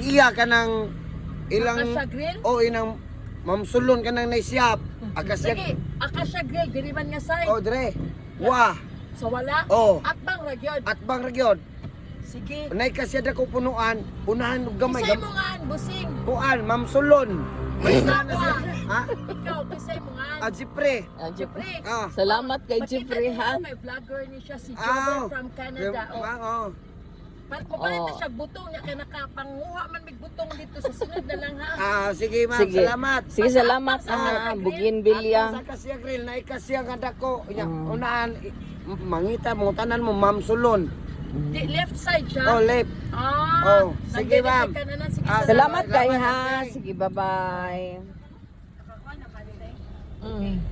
iya ka ng ilang Akasha Grill? o inang mamsulon ka ng naisiyap. Akasya. Sige, Akasha Grill, diri man nga say. O dire. Wah. So wala? Oh. At bang ragyod? At bang ragyod. Sige. Nay kasya da ko punuan. Punahan og gamay. Kisay mo nga, busing. Kuan, mamsulon. May Isa sana siya. Ha? Ikaw, kisay mo nga. Jipre. Jeffrey. Ah. Salamat kay Makita Jeffrey niyo, ha. may vlogger ni siya, si Ah. Jover from Canada. Oh. Papalit na Oh. siya butong niya, kaya nakapanguha man may butong dito sa sunod na lang ha. Sige ma'am, Sige. salamat. Sige, salamat Ah. ha. Bougainvillea. Sa kasya grill na ikasya nga dako. Unahan mangita mo tanan mo ma'am sulon. Di, left side siya. Oh, left. Ah, Oh, sige, nandito ma'am. ka na lang. Sige, Ah, Salamat kay Salamat, ha. Jeffrey. Sige, bye-bye.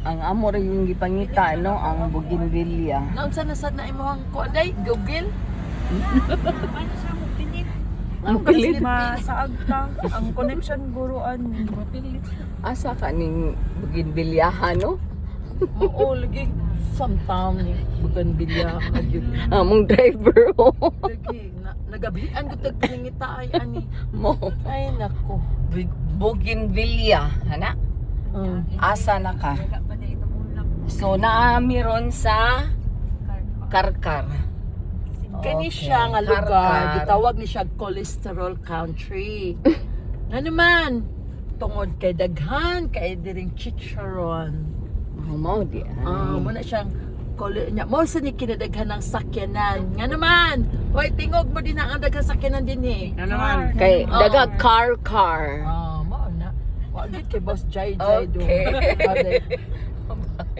Ang amo rin yung gipangita, no? Ang Bougainvillea. Naunsa na sad na imong kuanday, Google. Ang pilit. Masaag ta ang connection guruan mapilit. Asa ka ning Bougainvillea, no? Oo, lagi sometime ni Bougainvillea magyud. Among driver, oh. Lagi nagabian gud tag pinangita ay ani. Mo. Ay nako. Bougainvillea, hana? Asa na ka? So, naamiron sa Karkar. Kani Okay, siya nga lugar, Karkar. gitawag ni siya cholesterol country. Nga naman, tungod kay daghan kay diring chicharon. Mao di. Mo na siyang mo sa ni kinadaghan ng sakyanan. Nga naman, hoy tingog mo din ang daghang sakyanan din eh. Ano naman? Kay Oh. daga Karkar. Mao na. Wa gid kay Boss Jai Okay. do.